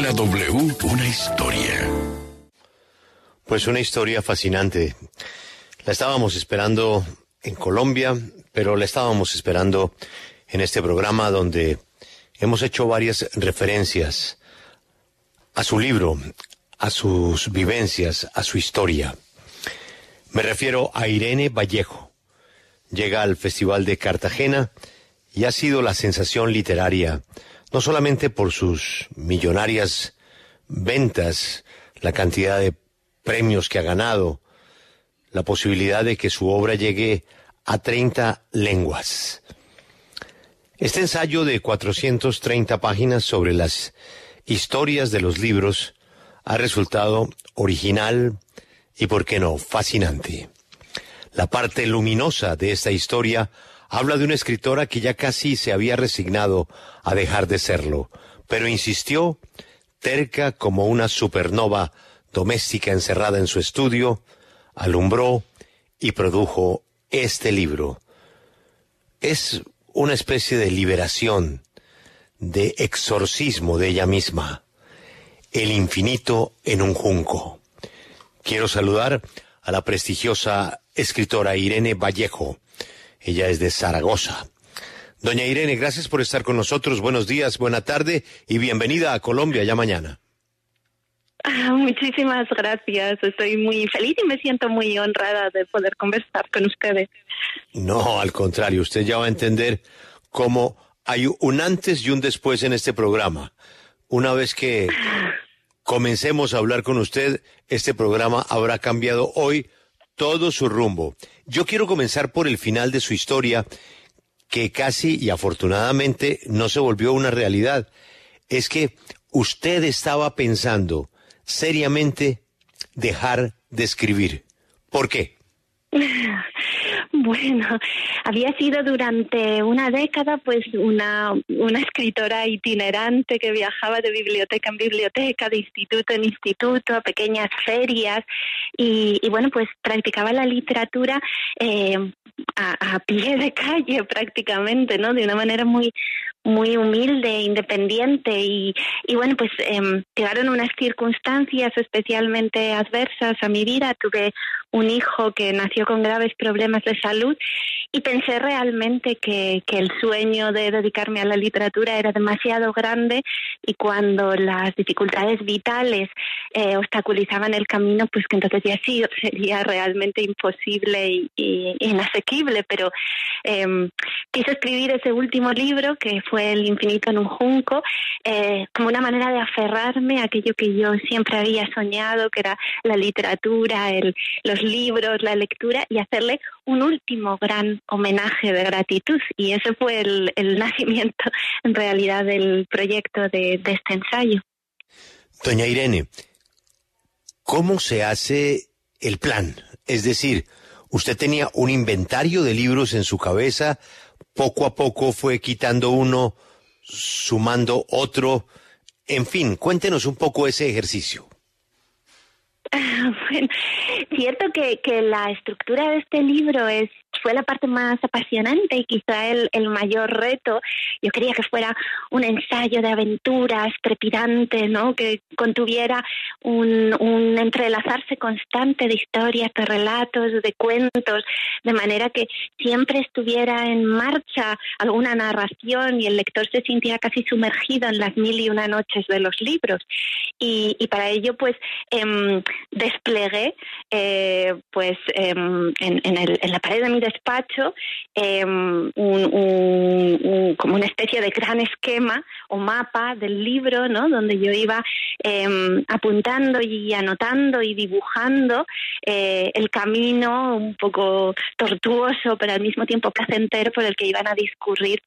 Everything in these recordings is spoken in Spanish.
En la W, una historia. Pues una historia fascinante. La estábamos esperando en Colombia, pero la estábamos esperando en este programa donde hemos hecho varias referencias a su libro, a sus vivencias, a su historia. Me refiero a Irene Vallejo. Llega al Festival de Cartagena y ha sido la sensación literaria, no solamente por sus millonarias ventas, la cantidad de premios que ha ganado, la posibilidad de que su obra llegue a 30 lenguas. Este ensayo de 430 páginas sobre las historias de los libros ha resultado original y, por qué no, fascinante. La parte luminosa de esta historia habla de una escritora que ya casi se había resignado a dejar de serlo, pero insistió, terca como una supernova doméstica encerrada en su estudio, alumbró y produjo este libro. Es una especie de liberación, de exorcismo de ella misma. El infinito en un junco. Quiero saludar a la prestigiosa escritora Irene Vallejo. Ella es de Zaragoza. Doña Irene, gracias por estar con nosotros. Buenos días, buena tarde y bienvenida a Colombia ya mañana. Muchísimas gracias. Estoy muy feliz y me siento muy honrada de poder conversar con ustedes. No, al contrario, usted ya va a entender cómo hay un antes y un después en este programa. Una vez que comencemos a hablar con usted, este programa habrá cambiado hoy todo su rumbo. Yo quiero comenzar por el final de su historia, que casi y afortunadamente no se volvió una realidad. Es que usted estaba pensando seriamente dejar de escribir. ¿Por qué? Bueno, había sido durante una década pues una escritora itinerante que viajaba de biblioteca en biblioteca, de instituto en instituto, a pequeñas ferias y bueno, pues practicaba la literatura a pie de calle prácticamente, ¿no? De una manera muy humilde, independiente y bueno, pues llegaron unas circunstancias especialmente adversas a mi vida. Tuve un hijo que nació con graves problemas de salud y pensé realmente que el sueño de dedicarme a la literatura era demasiado grande y cuando las dificultades vitales obstaculizaban el camino, pues que entonces ya sí sería realmente imposible y inasequible, pero quise escribir ese último libro que fue El infinito en un junco, como una manera de aferrarme a aquello que yo siempre había soñado, que era la literatura, los libros, la lectura, y hacerle un último gran homenaje de gratitud. Y ese fue el nacimiento, en realidad, del proyecto de este ensayo. Doña Irene, ¿cómo se hace el plan? Es decir, usted tenía un inventario de libros en su cabeza, poco a poco fue quitando uno, sumando otro. En fin, cuéntenos un poco ese ejercicio. Bueno, cierto que la estructura de este libro fue la parte más apasionante y quizá el mayor reto. Yo quería que fuera un ensayo de aventuras trepidante, ¿no? Que contuviera un entrelazarse constante de historias, de relatos, de cuentos, de manera que siempre estuviera en marcha alguna narración y el lector se sintiera casi sumergido en las 1001 noches de los libros. Y para ello, pues, desplegué, en la pared de mi despacho, como una especie de gran esquema o mapa del libro, ¿no? Donde yo iba apuntando y anotando y dibujando el camino un poco tortuoso, pero al mismo tiempo placentero por el que iban a discurrir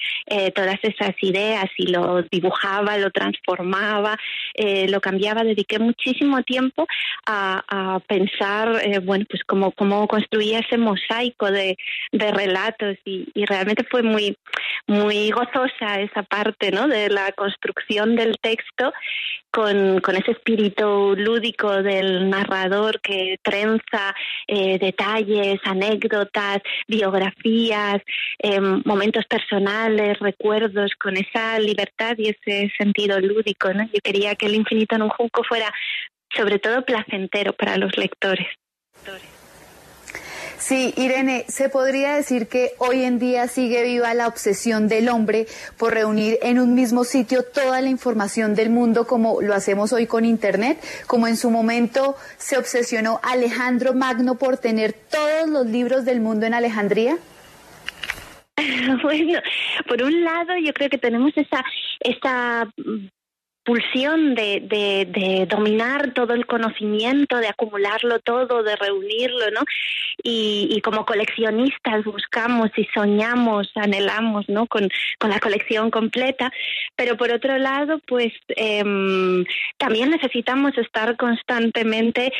todas esas ideas, y lo dibujaba, lo transformaba, lo cambiaba. Dediqué muchísimo tiempo a pensar, pues cómo construía ese mosaico de relatos y realmente fue muy gozosa esa parte, ¿no? De la construcción del texto, con ese espíritu lúdico del narrador que trenza detalles, anécdotas, biografías, momentos personales, recuerdos, con esa libertad y ese sentido lúdico, ¿no? Yo quería que El infinito en un junco fuera sobre todo placentero para los lectores. Sí, Irene, ¿se podría decir que hoy en día sigue viva la obsesión del hombre por reunir en un mismo sitio toda la información del mundo como lo hacemos hoy con Internet? Como en su momento se obsesionó Alejandro Magno por tener todos los libros del mundo en Alejandría. Bueno, por un lado yo creo que tenemos esa pulsión de dominar todo el conocimiento, de acumularlo todo, de reunirlo, ¿no? Y como coleccionistas buscamos y soñamos, anhelamos, ¿no? Con la colección completa, pero por otro lado, pues también necesitamos estar constantemente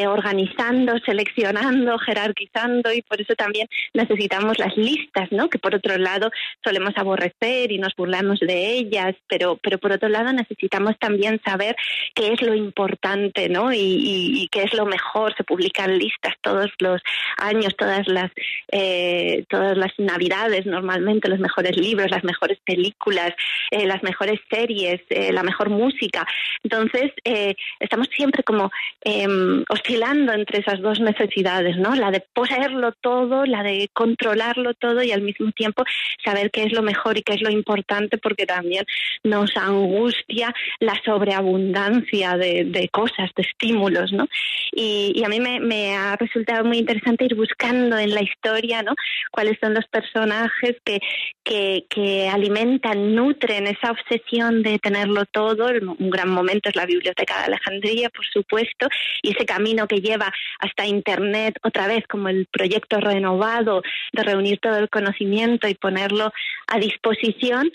organizando, seleccionando, jerarquizando, y por eso también necesitamos las listas, ¿no? Que por otro lado solemos aborrecer y nos burlamos de ellas, pero por otro lado necesitamos también saber qué es lo importante, ¿no? Y qué es lo mejor. Se publican listas todos los años, todas las navidades normalmente, los mejores libros, las mejores películas, las mejores series, la mejor música. Entonces estamos siempre como oscilando entre esas dos necesidades, ¿no? La de poseerlo todo, la de controlarlo todo, y al mismo tiempo saber qué es lo mejor y qué es lo importante, porque también nos angustia la sobreabundancia de cosas, de estímulos, ¿no? Y a mí me ha resultado muy interesante ir buscando en la historia, ¿no? Cuáles son los personajes que alimentan, nutren esa obsesión de tenerlo todo. Un gran momento es la Biblioteca de Alejandría, por supuesto, y ese camino que lleva hasta Internet, otra vez como el proyecto renovado de reunir todo el conocimiento y ponerlo a disposición,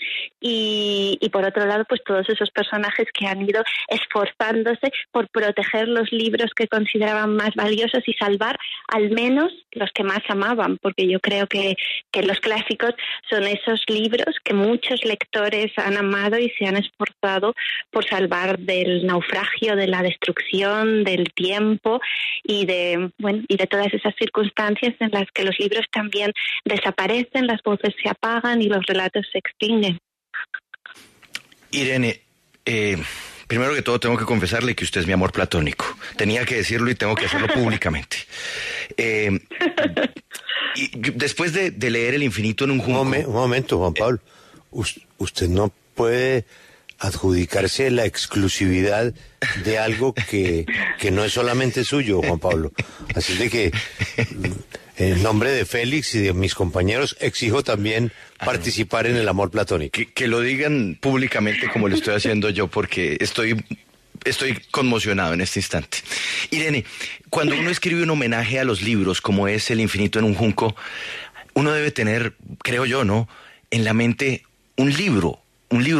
y por otro lado, pues todos esos personajes que han ido esforzándose por proteger los libros que consideraban más valiosos y salvar al menos los que más amaban, porque yo creo que los clásicos son esos libros que muchos lectores han amado y se han esforzado por salvar del naufragio, de la destrucción, del tiempo y de todas esas circunstancias en las que los libros también desaparecen, las voces se apagan y los relatos se extinguen. Irene, primero que todo tengo que confesarle que usted es mi amor platónico. Tenía que decirlo y tengo que hacerlo públicamente. Y después de leer El infinito en un junco... Un momento, Juan Pablo. Usted no puede adjudicarse la exclusividad de algo que no es solamente suyo, Juan Pablo. Así de que, en nombre de Félix y de mis compañeros, exijo también participar en el amor platónico. Que lo digan públicamente como lo estoy haciendo yo, porque estoy conmocionado en este instante. Irene, cuando uno escribe un homenaje a los libros, como es El infinito en un junco, uno debe tener, creo yo, ¿no?, en la mente un libro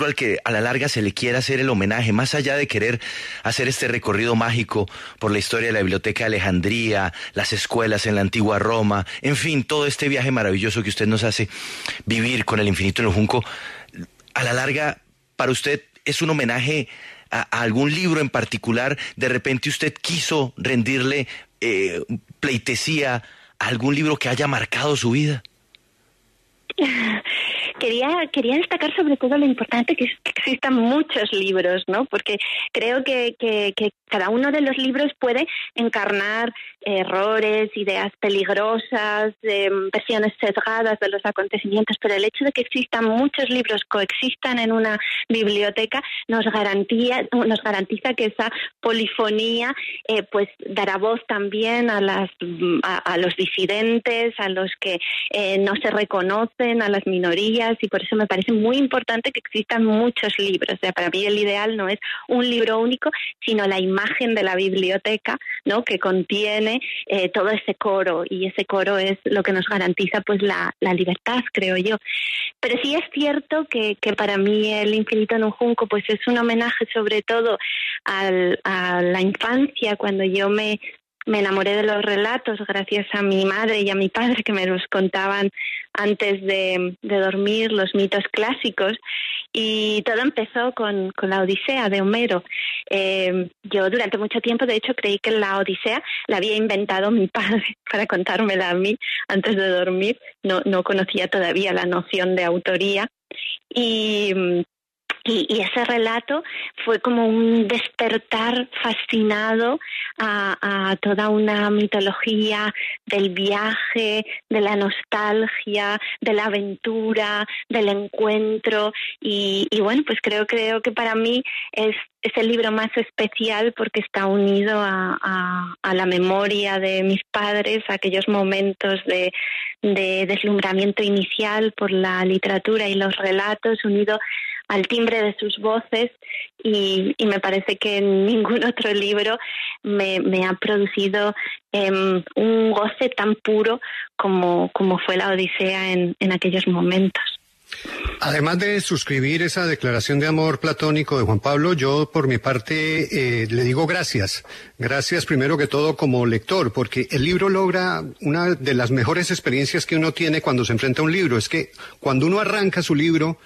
al que a la larga se le quiera hacer el homenaje, más allá de querer hacer este recorrido mágico por la historia de la Biblioteca de Alejandría, las escuelas en la antigua Roma, en fin, todo este viaje maravilloso que usted nos hace vivir con El infinito en el junco. A la larga, para usted, ¿es un homenaje a algún libro en particular? ¿De repente usted quiso rendirle pleitesía a algún libro que haya marcado su vida? Quería destacar sobre todo lo importante que es que existan muchos libros, ¿no? Porque creo que cada uno de los libros puede encarnar errores, ideas peligrosas, versiones sesgadas de los acontecimientos, pero el hecho de que existan muchos libros, coexistan en una biblioteca, nos garantiza que esa polifonía pues dará voz también a los disidentes, a los que no se reconocen, a las minorías, y por eso me parece muy importante que existan muchos libros. O sea, para mí el ideal no es un libro único, sino la imagen de la biblioteca, ¿no?, que contiene todo ese coro, y ese coro es lo que nos garantiza pues la libertad, creo yo. Pero sí es cierto que para mí El infinito en un junco pues es un homenaje sobre todo a la infancia, cuando yo me me enamoré de los relatos gracias a mi madre y a mi padre, que me los contaban antes de dormir, los mitos clásicos. Y todo empezó con la Odisea de Homero. Yo durante mucho tiempo, de hecho, creí que la Odisea la había inventado mi padre para contármela a mí antes de dormir. No conocía todavía la noción de autoría. Y ese relato fue como un despertar fascinado a toda una mitología del viaje, de la nostalgia, de la aventura, del encuentro. Y bueno, pues creo que para mí es el libro más especial porque está unido a la memoria de mis padres, a aquellos momentos de deslumbramiento inicial por la literatura y los relatos, unido al timbre de sus voces, y me parece que ningún otro libro me ha producido un goce tan puro como fue la Odisea en aquellos momentos. Además de suscribir esa declaración de amor platónico de Juan Pablo, yo por mi parte le digo gracias. Gracias primero que todo como lector, porque el libro logra una de las mejores experiencias que uno tiene cuando se enfrenta a un libro. Es que cuando uno arranca su libro,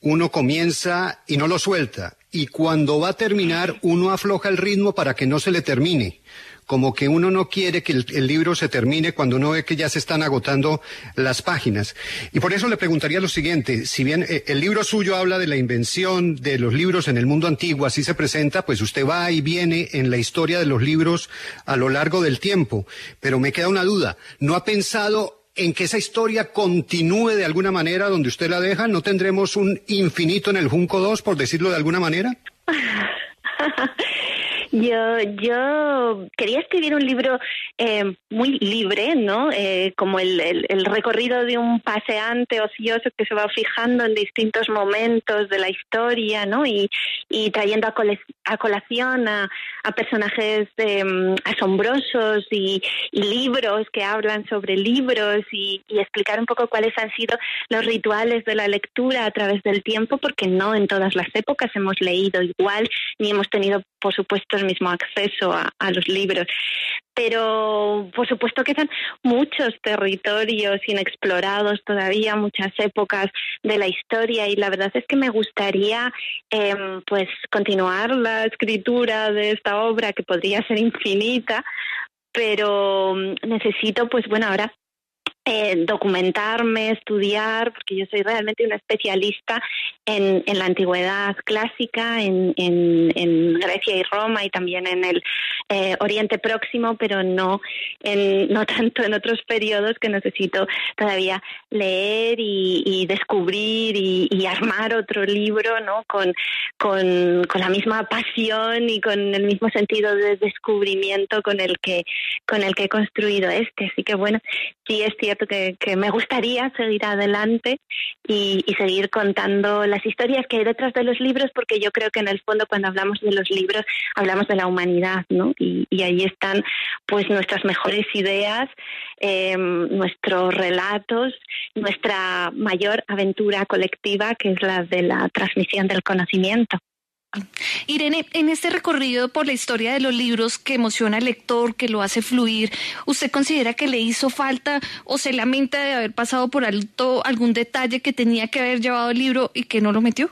uno comienza y no lo suelta. Y cuando va a terminar, uno afloja el ritmo para que no se le termine. Como que uno no quiere que el libro se termine cuando uno ve que ya se están agotando las páginas. Y por eso le preguntaría lo siguiente: si bien el libro suyo habla de la invención de los libros en el mundo antiguo, así se presenta, pues usted va y viene en la historia de los libros a lo largo del tiempo. Pero me queda una duda: ¿no ha pensado en que esa historia continúe de alguna manera donde usted la deja? ¿No tendremos un infinito en el Junco 2, por decirlo de alguna manera? Yo quería escribir un libro muy libre, ¿no? Como el recorrido de un paseante ocioso que se va fijando en distintos momentos de la historia, ¿no? Y trayendo a colación a personajes asombrosos y libros que hablan sobre libros y explicar un poco cuáles han sido los rituales de la lectura a través del tiempo, porque no en todas las épocas hemos leído igual, ni hemos tenido, por supuesto, el mismo acceso a los libros. Pero por supuesto quedan muchos territorios inexplorados todavía, muchas épocas de la historia, y la verdad es que me gustaría pues continuar la escritura de esta obra, que podría ser infinita, pero necesito, pues bueno, ahora documentarme, estudiar, porque yo soy realmente una especialista en la antigüedad clásica, en Grecia y Roma, y también en el Oriente Próximo, pero no tanto en otros periodos, que necesito todavía leer y descubrir y armar otro libro, ¿no? Con la misma pasión y con el mismo sentido de descubrimiento con el que he construido este. Así que bueno, sí es cierto que me gustaría seguir adelante y seguir contando las historias que hay detrás de los libros, porque yo creo que en el fondo, cuando hablamos de los libros, hablamos de la humanidad, ¿no? Y ahí están pues nuestras mejores ideas, nuestros relatos, nuestra mayor aventura colectiva, que es la de la transmisión del conocimiento. Irene, en este recorrido por la historia de los libros que emociona al lector, que lo hace fluir, ¿usted considera que le hizo falta o se lamenta de haber pasado por alto algún detalle que tenía que haber llevado el libro y que no lo metió?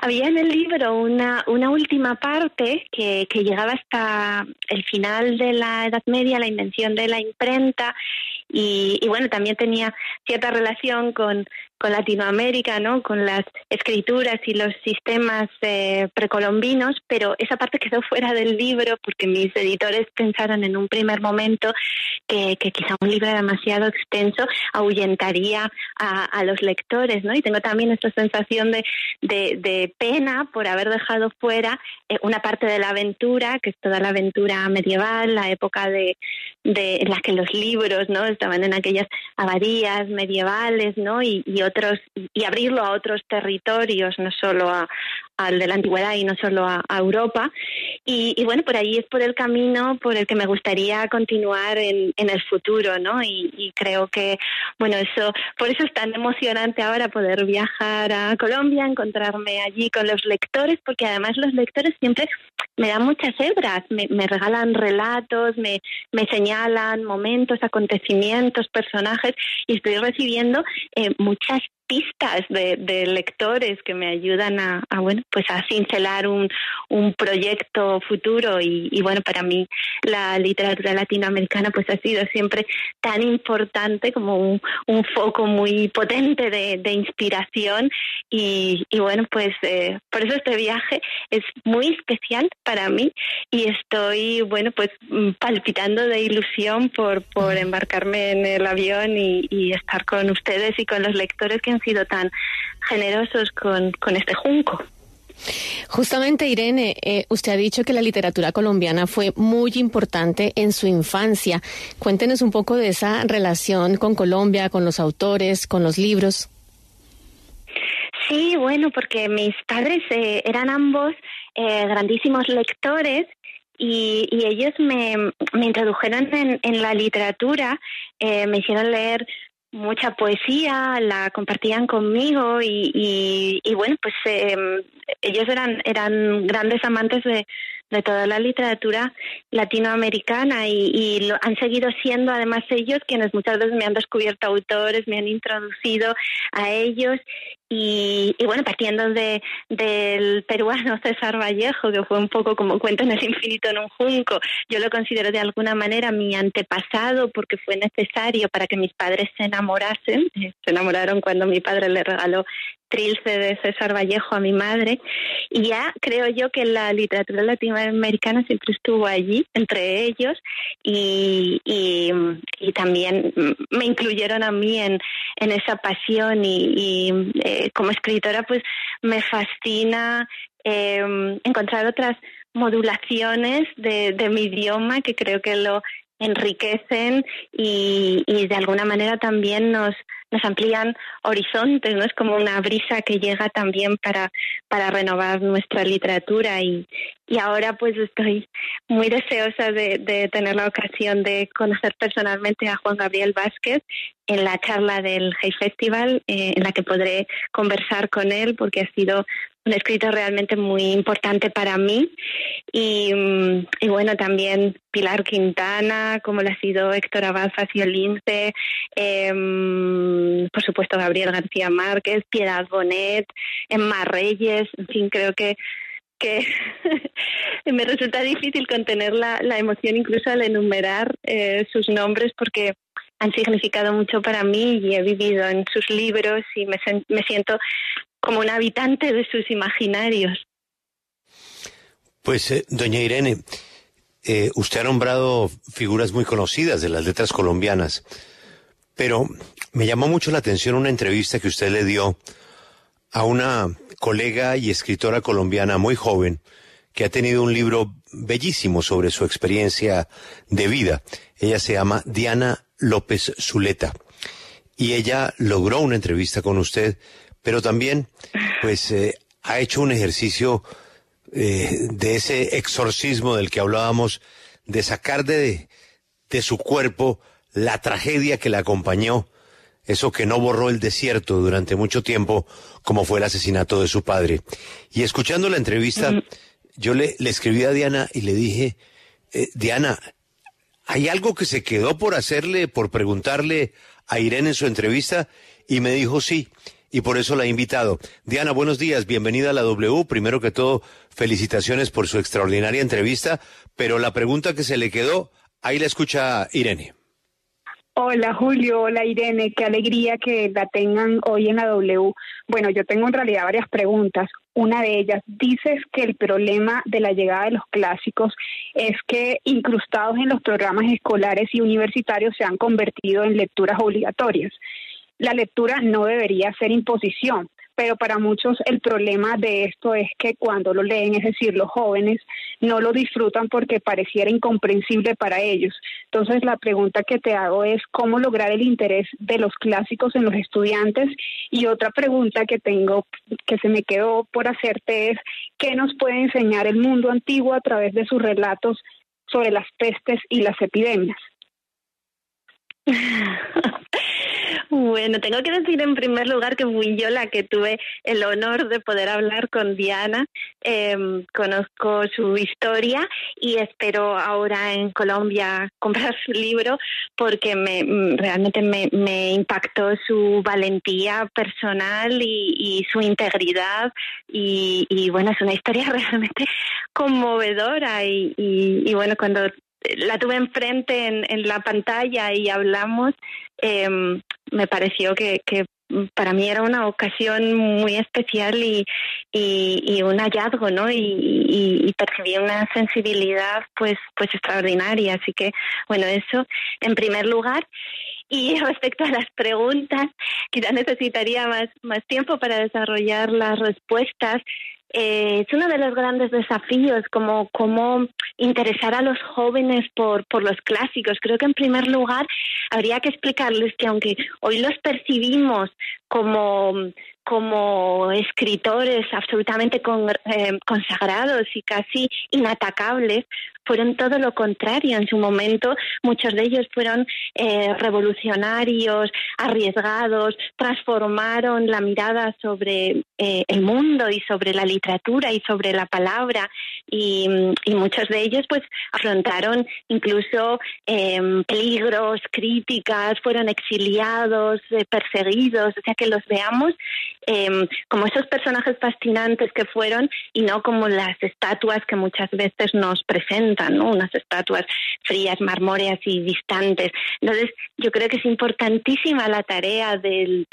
Había en el libro una última parte que llegaba hasta el final de la Edad Media, la invención de la imprenta, y bueno, también tenía cierta relación con Latinoamérica, ¿no? Con las escrituras y los sistemas precolombinos, pero esa parte quedó fuera del libro porque mis editores pensaron en un primer momento que quizá un libro demasiado extenso ahuyentaría a los lectores, ¿no? Y tengo también esta sensación de pena por haber dejado fuera una parte de la aventura, que es toda la aventura medieval, la época en la que los libros, ¿no?, estaban en aquellas abadías medievales, ¿no?, y abrirlo a otros territorios, no solo a al de la antigüedad y no solo a Europa. Y bueno, por ahí es por el camino por el que me gustaría continuar en el futuro, ¿no? Y creo que, bueno, por eso es tan emocionante ahora poder viajar a Colombia, encontrarme allí con los lectores, porque además los lectores siempre me dan muchas hebras, me regalan relatos, me señalan momentos, acontecimientos, personajes, y estoy recibiendo muchas pistas de lectores que me ayudan a cincelar un proyecto futuro y bueno, para mí la literatura latinoamericana pues ha sido siempre tan importante como un foco muy potente de inspiración y bueno, pues por eso este viaje es muy especial para mí y estoy, bueno, pues palpitando de ilusión por embarcarme en el avión y estar con ustedes y con los lectores que han sido tan generosos con este junco. Justamente, Irene, usted ha dicho que la literatura colombiana fue muy importante en su infancia. Cuéntenos un poco de esa relación con Colombia, con los autores, con los libros. Sí, bueno, porque mis padres eran ambos grandísimos lectores y ellos me introdujeron en la literatura, me hicieron leer mucha poesía, la compartían conmigo y bueno, pues ellos eran grandes amantes de toda la literatura latinoamericana y lo han seguido siendo además ellos quienes muchas veces me han descubierto autores, me han introducido a ellos y bueno, partiendo del peruano César Vallejo, que fue un poco como Cuento en el infinito en un junco, yo lo considero de alguna manera mi antepasado porque fue necesario para que mis padres se enamorasen. Se enamoraron cuando mi padre le regaló Trilce de César Vallejo a mi madre y ya creo yo que la literatura latinoamericana siempre estuvo allí entre ellos y también me incluyeron a mí en esa pasión y como escritora pues me fascina encontrar otras modulaciones de mi idioma que creo que lo enriquecen y de alguna manera también nos amplían horizontes, ¿no? Es como una brisa que llega también para renovar nuestra literatura y ahora pues estoy muy deseosa de tener la ocasión de conocer personalmente a Juan Gabriel Vázquez en la charla del Hey Festival, en la que podré conversar con él porque ha sido un escritor realmente muy importante para mí y bueno, también Pilar Quintana, como lo ha sido Héctor Abad Faciolince, por supuesto Gabriel García Márquez, Piedad Bonet, Emma Reyes, en fin, creo que me resulta difícil contener la emoción incluso al enumerar sus nombres porque han significado mucho para mí y he vivido en sus libros y me siento como un habitante de sus imaginarios. Pues, doña Irene, usted ha nombrado figuras muy conocidas de las letras colombianas, pero me llamó mucho la atención una entrevista que usted le dio a una colega y escritora colombiana muy joven que ha tenido un libro bellísimo sobre su experiencia de vida. Ella se llama Diana López Zuleta y ella logró una entrevista con usted, pero también pues ha hecho un ejercicio de ese exorcismo del que hablábamos, de sacar de su cuerpo la tragedia que la acompañó, eso que no borró el desierto durante mucho tiempo, como fue el asesinato de su padre. Y escuchando la entrevista, yo le escribí a Diana y le dije, Diana, ¿hay algo que se quedó por preguntarle a Irene en su entrevista? Y me dijo sí, y por eso la he invitado. Diana, buenos días, bienvenida a la W. Primero que todo, felicitaciones por su extraordinaria entrevista, pero la pregunta que se le quedó, ahí la escucha Irene. Hola Julio, hola Irene, qué alegría que la tengan hoy en la W. Bueno, yo tengo en realidad varias preguntas. Una de ellas, dices que el problema de la llegada de los clásicos es que incrustados en los programas escolares y universitarios se han convertido en lecturas obligatorias. La lectura no debería ser imposición, pero para muchos el problema de esto es que cuando lo leen, es decir, los jóvenes, no lo disfrutan porque pareciera incomprensible para ellos. Entonces, la pregunta que te hago es cómo lograr el interés de los clásicos en los estudiantes. Y otra pregunta que tengo, que se me quedó por hacerte, es ¿qué nos puede enseñar el mundo antiguo a través de sus relatos sobre las pestes y las epidemias? Bueno, tengo que decir en primer lugar que fui yo la que tuve el honor de poder hablar con Diana. Conozco su historia y espero ahora en Colombia comprar su libro porque realmente me impactó su valentía personal y su integridad y bueno, es una historia realmente conmovedora y bueno, cuando la tuve enfrente en la pantalla y hablamos, me pareció que para mí era una ocasión muy especial y un hallazgo, ¿no? Y percibí una sensibilidad pues extraordinaria. Así que, bueno, eso en primer lugar. Y respecto a las preguntas, quizás necesitaría más tiempo para desarrollar las respuestas. Es uno de los grandes desafíos, como cómo interesar a los jóvenes por los clásicos. Creo que en primer lugar habría que explicarles que aunque hoy los percibimos como escritores absolutamente consagrados y casi inatacables, fueron todo lo contrario. En su momento muchos de ellos fueron revolucionarios, arriesgados, transformaron la mirada sobre el mundo y sobre la literatura y sobre la palabra y muchos de ellos pues afrontaron incluso peligros, críticas, fueron exiliados, perseguidos, o sea que los veamos como esos personajes fascinantes que fueron y no como las estatuas que muchas veces nos presentan, ¿no? Unas estatuas frías, marmóreas y distantes. Entonces, yo creo que es importantísima la tarea del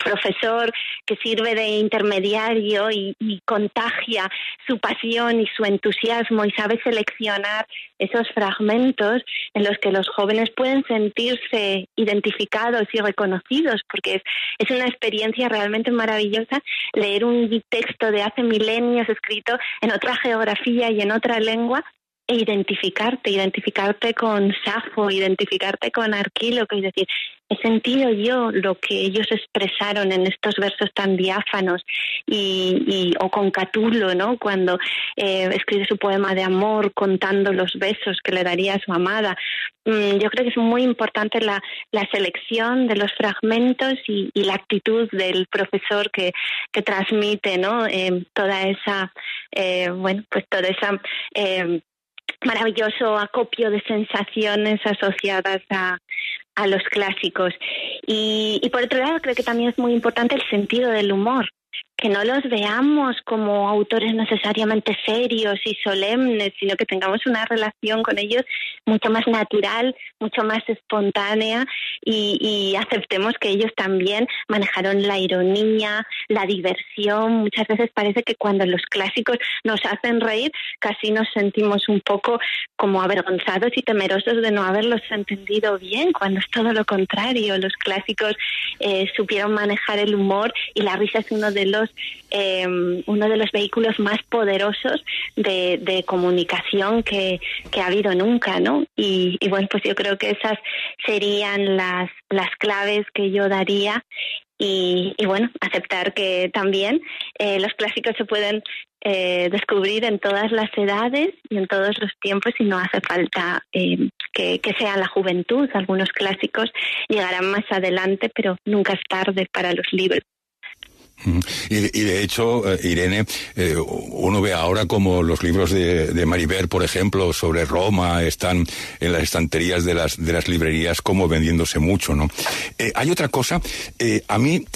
profesor que sirve de intermediario y contagia su pasión y su entusiasmo y sabe seleccionar esos fragmentos en los que los jóvenes pueden sentirse identificados y reconocidos, porque es una experiencia realmente maravillosa leer un texto de hace milenios escrito en otra geografía y en otra lengua e identificarte con Safo, identificarte con Arquíloco y decir, he sentido yo lo que ellos expresaron en estos versos tan diáfanos o con Catulo, ¿no? Cuando escribe su poema de amor contando los besos que le daría a su amada. Yo creo que es muy importante la selección de los fragmentos y la actitud del profesor que transmite, ¿no? Toda esa maravilloso acopio de sensaciones asociadas a los clásicos. Y por otro lado, creo que también es muy importante el sentido del humor, que no los veamos como autores necesariamente serios y solemnes, sino que tengamos una relación con ellos mucho más natural, mucho más espontánea y aceptemos que ellos también manejaron la ironía, la diversión. Muchas veces parece que cuando los clásicos nos hacen reír casi nos sentimos un poco como avergonzados y temerosos de no haberlos entendido bien, cuando es todo lo contrario. Los clásicos supieron manejar el humor y la risa es uno de los vehículos más poderosos de comunicación que ha habido nunca, ¿no? Y bueno, pues yo creo que esas serían las claves que yo daría y bueno, aceptar que también los clásicos se pueden descubrir en todas las edades y en todos los tiempos y no hace falta que sea la juventud. Algunos clásicos llegarán más adelante, pero nunca es tarde para los libros. Y de hecho, Irene, uno ve ahora como los libros de Maribel, por ejemplo, sobre Roma, están en las estanterías de las librerías como vendiéndose mucho, ¿no? Hay otra cosa, a mí,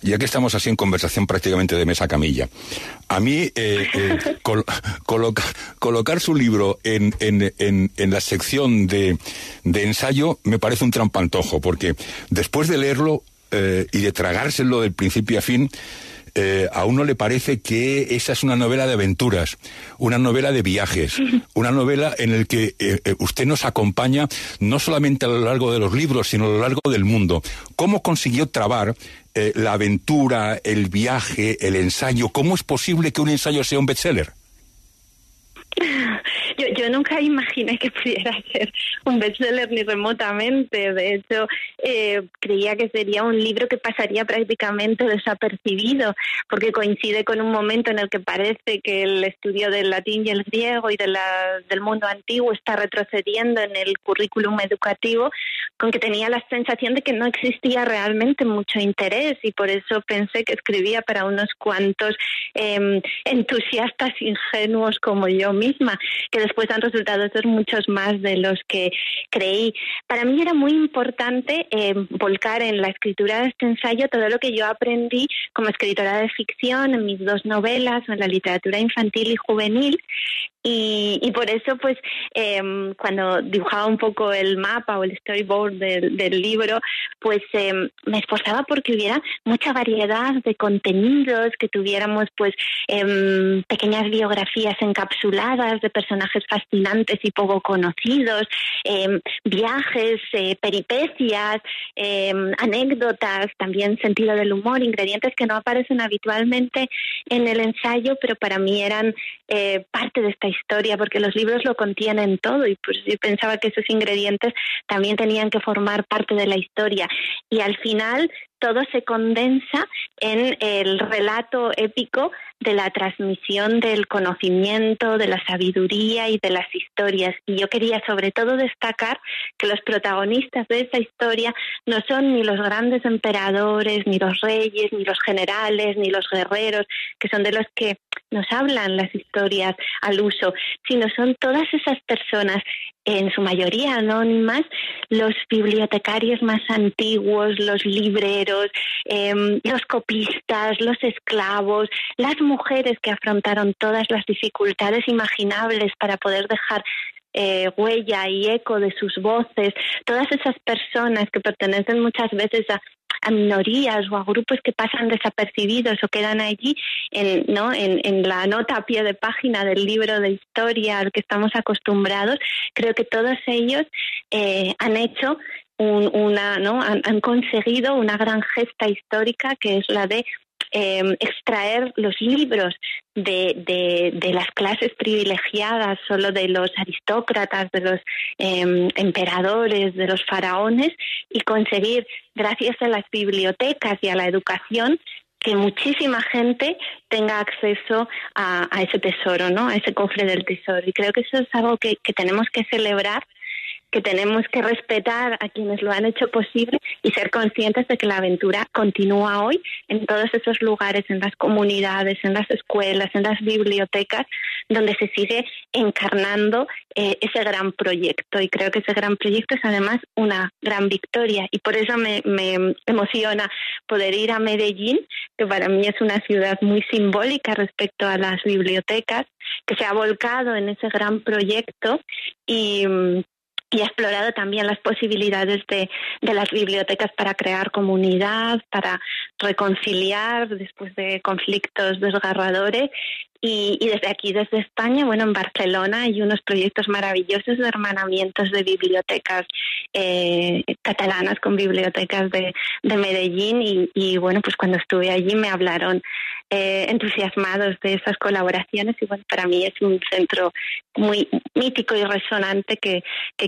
ya que estamos así en conversación prácticamente de mesa camilla, a mí colocar su libro en la sección de ensayo me parece un trampantojo, porque después de leerlo y de tragárselo del principio a fin, a uno le parece que esa es una novela de aventuras, una novela de viajes, una novela en la que usted nos acompaña no solamente a lo largo de los libros, sino a lo largo del mundo. ¿Cómo consiguió trabar la aventura, el viaje, el ensayo? ¿Cómo es posible que un ensayo sea un bestseller? Yo nunca imaginé que pudiera ser un bestseller ni remotamente. De hecho, creía que sería un libro que pasaría prácticamente desapercibido, porque coincide con un momento en el que parece que el estudio del latín y el griego y del mundo antiguo está retrocediendo en el currículum educativo, con que tenía la sensación de que no existía realmente mucho interés, y por eso pensé que escribía para unos cuantos entusiastas ingenuos como yo misma, que después han resultado ser muchos más de los que creí. Para mí era muy importante volcar en la escritura de este ensayo todo lo que yo aprendí como escritora de ficción en mis 2 novelas, en la literatura infantil y juvenil. Y por eso, pues, cuando dibujaba un poco el mapa o el storyboard del libro, pues me esforzaba porque hubiera mucha variedad de contenidos, que tuviéramos, pues, pequeñas biografías encapsuladas de personajes fascinantes y poco conocidos, viajes, peripecias, anécdotas, también sentido del humor, ingredientes que no aparecen habitualmente en el ensayo, pero para mí eran parte de esta historia, porque los libros lo contienen todo, y pues yo pensaba que esos ingredientes también tenían que formar parte de la historia. Y al final todo se condensa en el relato épico de la transmisión del conocimiento, de la sabiduría y de las historias. Y yo quería sobre todo destacar que los protagonistas de esa historia no son ni los grandes emperadores, ni los reyes, ni los generales, ni los guerreros, que son de los que nos hablan las historias al uso, sino son todas esas personas, en su mayoría anónimas, los bibliotecarios más antiguos, los libreros, los copistas, los esclavos, las mujeres que afrontaron todas las dificultades imaginables para poder dejar huella y eco de sus voces, todas esas personas que pertenecen muchas veces a minorías o a grupos que pasan desapercibidos o quedan allí en la nota a pie de página del libro de historia al que estamos acostumbrados. Creo que todos ellos han hecho han conseguido una gran gesta histórica, que es la de extraer los libros de las clases privilegiadas, solo de los aristócratas, de los emperadores, de los faraones, y conseguir, gracias a las bibliotecas y a la educación, que muchísima gente tenga acceso a ese tesoro, ¿no? A ese cofre del tesoro. Y creo que eso es algo que tenemos que celebrar, que tenemos que respetar a quienes lo han hecho posible y ser conscientes de que la aventura continúa hoy en todos esos lugares, en las comunidades, en las escuelas, en las bibliotecas, donde se sigue encarnando ese gran proyecto. Y creo que ese gran proyecto es además una gran victoria, y por eso me emociona poder ir a Medellín, que para mí es una ciudad muy simbólica respecto a las bibliotecas, que se ha volcado en ese gran proyecto y ha explorado también las posibilidades de las bibliotecas para crear comunidad, para reconciliar después de conflictos desgarradores. Y desde aquí, desde España, en Barcelona hay unos proyectos maravillosos de hermanamientos de bibliotecas catalanas con bibliotecas de Medellín, y pues cuando estuve allí me hablaron entusiasmados de esas colaboraciones, y para mí es un centro muy mítico y resonante que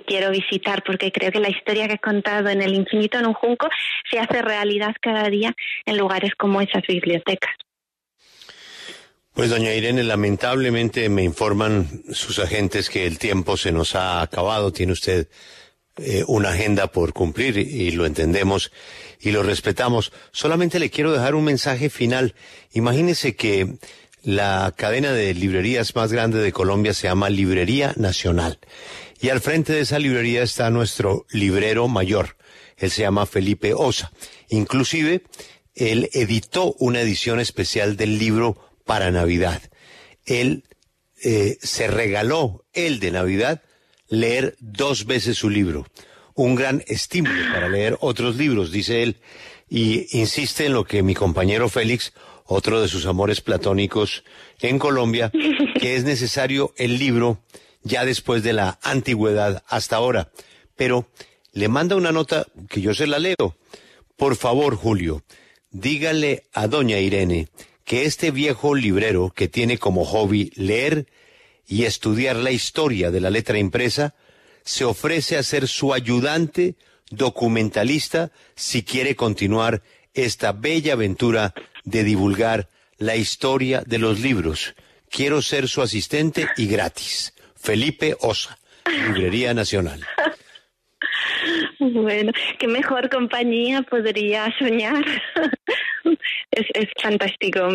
quiero visitar, porque creo que la historia que he contado en El infinito en un junco se hace realidad cada día en lugares como esas bibliotecas. Pues doña Irene, lamentablemente me informan sus agentes que el tiempo se nos ha acabado. Tiene usted una agenda por cumplir, y lo entendemos y lo respetamos. Solamente le quiero dejar un mensaje final. Imagínese que la cadena de librerías más grande de Colombia se llama Librería Nacional, y al frente de esa librería está nuestro librero mayor. Él se llama Felipe Osa. Inclusive, él editó una edición especial del libro para Navidad. Él se regaló, de Navidad, leer 2 veces su libro. Un gran estímulo para leer otros libros, dice él, y insiste en lo que mi compañero Félix otro de sus amores platónicos en Colombia, que es necesario el libro ya después de la antigüedad hasta ahora. Pero le manda una nota que yo se la leo. Por favor, Julio, dígale a doña Irene que este viejo librero que tiene como hobby leer y estudiar la historia de la letra impresa, se ofrece a ser su ayudante documentalista si quiere continuar esta bella aventura de divulgar la historia de los libros. Quiero ser su asistente y gratis. Felipe Osa, Librería Nacional. Bueno, qué mejor compañía podría soñar. Es fantástico.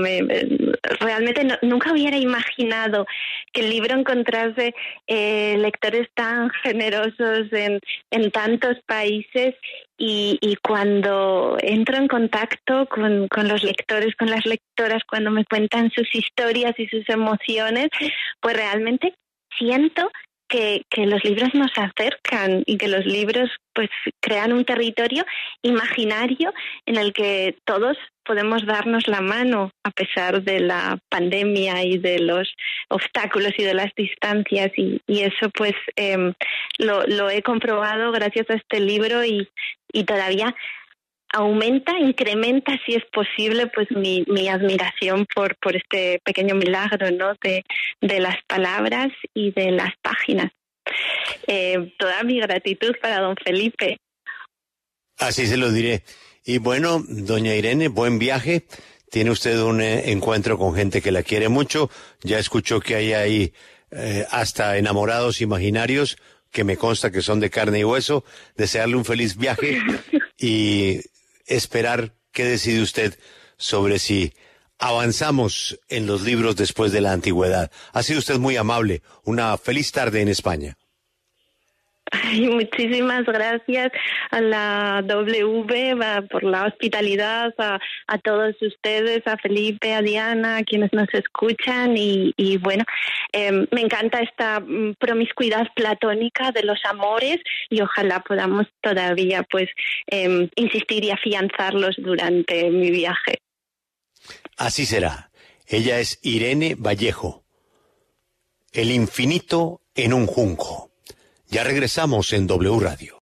Realmente nunca hubiera imaginado que el libro encontrase lectores tan generosos en tantos países y cuando entro en contacto con los lectores, con las lectoras, cuando me cuentan sus historias y sus emociones, pues realmente siento que los libros nos acercan y que los libros pues crean un territorio imaginario en el que todos podemos darnos la mano a pesar de la pandemia y de los obstáculos y de las distancias y eso pues lo he comprobado gracias a este libro y todavía incrementa si es posible pues mi admiración por este pequeño milagro, ¿no? de las palabras y de las páginas. Toda mi gratitud para don Felipe. Así se lo diré. Y bueno, doña Irene, buen viaje. Tiene usted un encuentro con gente que la quiere mucho. Ya escuchó que hay ahí hasta enamorados imaginarios que me consta que son de carne y hueso. Desearle un feliz viaje y esperar qué decide usted sobre si avanzamos en los libros después de la antigüedad. Ha sido usted muy amable. Una feliz tarde en España. Ay, muchísimas gracias a la W por la hospitalidad, a todos ustedes, a Felipe, a Diana, a quienes nos escuchan y bueno, me encanta esta promiscuidad platónica de los amores y ojalá podamos todavía pues insistir y afianzarlos durante mi viaje. Así será. Ella es Irene Vallejo. El infinito en un junco. Ya regresamos en W Radio.